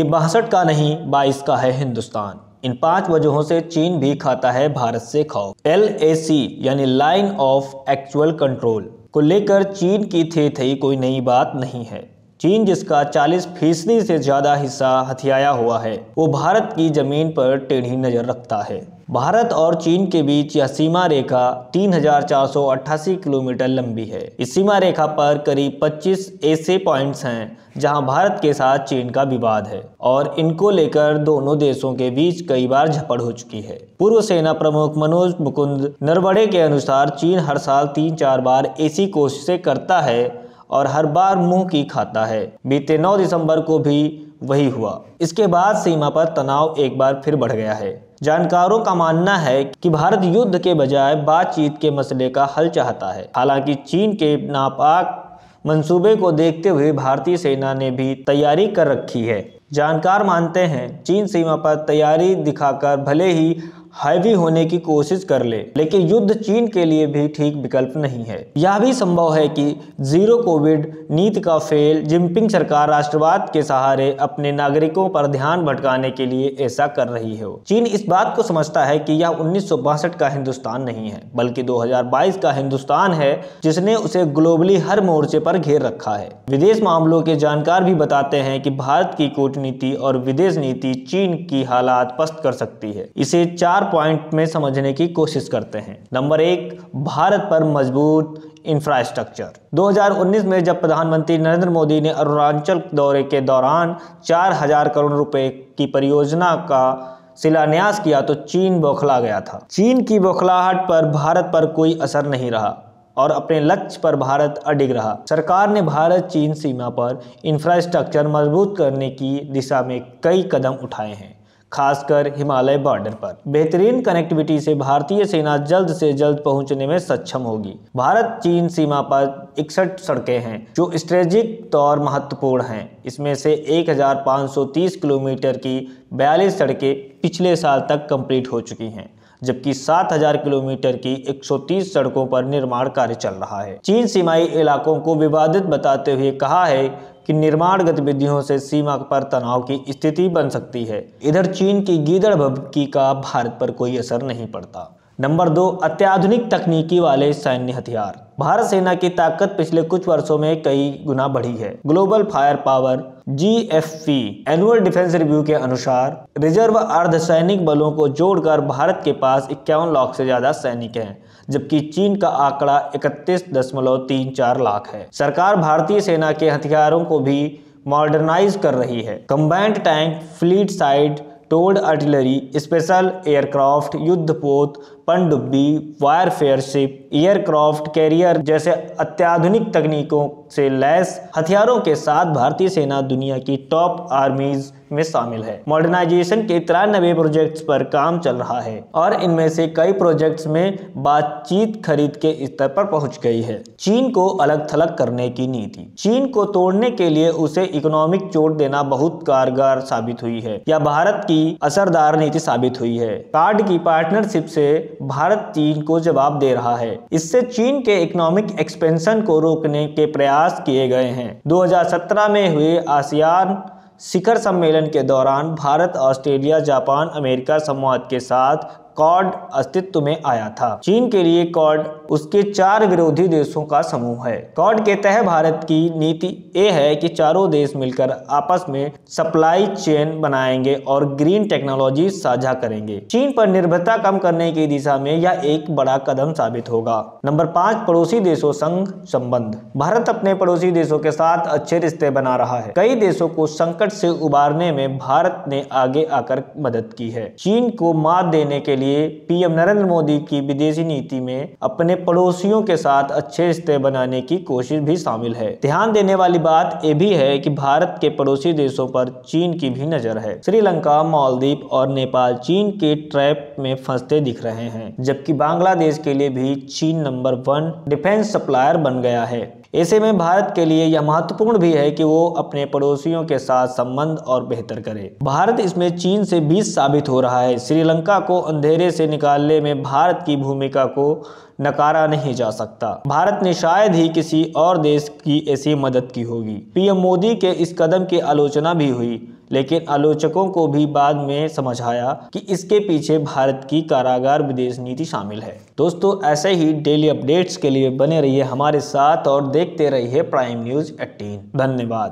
ये 62 का नहीं 22 का है हिंदुस्तान। इन 5 वजहों से चीन भी खाता है भारत से खौफ। LAC यानी लाइन ऑफ एक्चुअल कंट्रोल को लेकर चीन की थी कोई नई बात नहीं है। चीन जिसका 40% से ज्यादा हिस्सा हथियाया हुआ है, वो भारत की जमीन पर टेढ़ी नजर रखता है। भारत और चीन के बीच यह सीमा रेखा 3488 किलोमीटर लंबी है। इस सीमा रेखा पर करीब 25 ऐसे पॉइंट्स हैं जहां भारत के साथ चीन का विवाद है और इनको लेकर दोनों देशों के बीच कई बार झपड़ हो चुकी है। पूर्व सेना प्रमुख मनोज मुकुंद नरवणे के अनुसार चीन हर साल 3-4 बार ऐसी कोशिशें करता है और हर बार मुंह की खाता है। बीते 9 दिसंबर को भी वही हुआ। इसके बाद सीमा पर तनाव एक बार फिर बढ़ गया है। जानकारों का मानना है कि भारत युद्ध के बजाय बातचीत के मसले का हल चाहता है। हालांकि चीन के नापाक मंसूबे को देखते हुए भारतीय सेना ने भी तैयारी कर रखी है। जानकार मानते हैं चीन सीमा पर तैयारी दिखाकर भले ही हैवी होने की कोशिश कर ले, लेकिन युद्ध चीन के लिए भी ठीक विकल्प नहीं है। यह भी संभव है कि जीरो कोविड नीति का फेल जिनपिंग सरकार राष्ट्रवाद के सहारे अपने नागरिकों पर ध्यान भटकाने के लिए ऐसा कर रही है। चीन इस बात को समझता है कि यह 1962 का हिंदुस्तान नहीं है, बल्कि 2022 का हिंदुस्तान है, जिसने उसे ग्लोबली हर मोर्चे पर घेर रखा है। विदेश मामलों के जानकार भी बताते हैं कि भारत की कूटनीति और विदेश नीति चीन की हालात पस्त कर सकती है। इसे 4 पॉइंट में समझने की कोशिश करते हैं। नंबर 1, भारत पर मजबूत इंफ्रास्ट्रक्चर। 2019 में जब प्रधानमंत्री नरेंद्र मोदी ने अरुणाचल दौरे के दौरान 4000 करोड़ रुपए की परियोजना का शिलान्यास किया तो चीन बौखला गया था। चीन की बौखलाहट पर भारत पर कोई असर नहीं रहा और अपने लक्ष्य पर भारत अडिग रहा। सरकार ने भारत चीन सीमा पर इंफ्रास्ट्रक्चर मजबूत करने की दिशा में कई कदम उठाए हैं, खासकर हिमालय बॉर्डर पर। बेहतरीन कनेक्टिविटी से भारतीय सेना जल्द से जल्द पहुंचने में सक्षम होगी। भारत चीन सीमा पर 61 सड़कें हैं जो स्ट्रेटेजिक तौर महत्वपूर्ण हैं। इसमें से 1530 किलोमीटर की 42 सड़कें पिछले साल तक कंप्लीट हो चुकी हैं, जबकि 7000 किलोमीटर की 130 सड़कों पर निर्माण कार्य चल रहा है। चीन सीमाई इलाकों को विवादित बताते हुए कहा है कि निर्माण गतिविधियों से सीमा पर तनाव की स्थिति बन सकती है। इधर चीन की गीदड़ भभकी का भारत पर कोई असर नहीं पड़ता। नंबर 2, अत्याधुनिक तकनीकी वाले सैन्य हथियार। भारत सेना की ताकत पिछले कुछ वर्षों में कई गुना बढ़ी है। Global fire power GFP annual defence review के अनुसार रिजर्व अर्धसैनिक बलों को जोड़कर भारत के पास 51 लाख से ज्यादा सैनिक हैं, जबकि चीन का आंकड़ा 31.34 लाख है। सरकार भारतीय सेना के हथियारों को भी मॉडर्नाइज कर रही है। Combined tank, fleet side told artillery, special aircraft, युद्धपोत, पनडुब्बी, वायरफेयर शिप, एयरक्राफ्ट कैरियर जैसे अत्याधुनिक तकनीकों से लैस हथियारों के साथ भारतीय सेना दुनिया की टॉप आर्मीज में शामिल है। मॉडर्नाइजेशन के 93 प्रोजेक्ट्स पर काम चल रहा है और इनमें से कई प्रोजेक्ट्स में बातचीत खरीद के स्तर पर पहुंच गई है। चीन को अलग थलग करने की नीति। चीन को तोड़ने के लिए उसे इकोनॉमिक चोट देना बहुत कारगर साबित हुई है या भारत की असरदार नीति साबित हुई है। कार्ड की पार्टनरशिप से भारत चीन को जवाब दे रहा है। इससे चीन के इकोनॉमिक एक्सपेंशन को रोकने के प्रयास किए गए हैं। 2017 में हुए आसियान शिखर सम्मेलन के दौरान भारत, ऑस्ट्रेलिया, जापान, अमेरिका संवाद के साथ क्वाड अस्तित्व में आया था। चीन के लिए क्वाड उसके 4 विरोधी देशों का समूह है। क्वाड के तहत भारत की नीति ये है कि चारों देश मिलकर आपस में सप्लाई चेन बनाएंगे और ग्रीन टेक्नोलॉजी साझा करेंगे। चीन पर निर्भरता कम करने की दिशा में यह एक बड़ा कदम साबित होगा। नंबर 5, पड़ोसी देशों संग संबंध। भारत अपने पड़ोसी देशों के साथ अच्छे रिश्ते बना रहा है। कई देशों को संकट से उबारने में भारत ने आगे आकर मदद की है। चीन को मात देने के लिए पीएम नरेंद्र मोदी की विदेशी नीति में अपने पड़ोसियों के साथ अच्छे रिश्ते बनाने की कोशिश भी शामिल है। ध्यान देने वाली बात यह भी है कि भारत के पड़ोसी देशों पर चीन की भी नजर है। श्रीलंका, मालदीव और नेपाल चीन के ट्रैप में फंसते दिख रहे हैं, जबकि बांग्लादेश के लिए भी चीन नंबर 1 डिफेंस सप्लायर बन गया है। ऐसे में भारत के लिए यह महत्वपूर्ण भी है कि वो अपने पड़ोसियों के साथ संबंध और बेहतर करे। भारत इसमें चीन से 20 साबित हो रहा है। श्रीलंका को अंधेरे से निकालने में भारत की भूमिका को नकारा नहीं जा सकता। भारत ने शायद ही किसी और देश की ऐसी मदद की होगी। पीएम मोदी के इस कदम की आलोचना भी हुई, लेकिन आलोचकों को भी बाद में समझ आया कि इसके पीछे भारत की कारागार विदेश नीति शामिल है। दोस्तों, ऐसे ही डेली अपडेट्स के लिए बने रहिए हमारे साथ और देखते रहिए प्राइम न्यूज़ 18। धन्यवाद।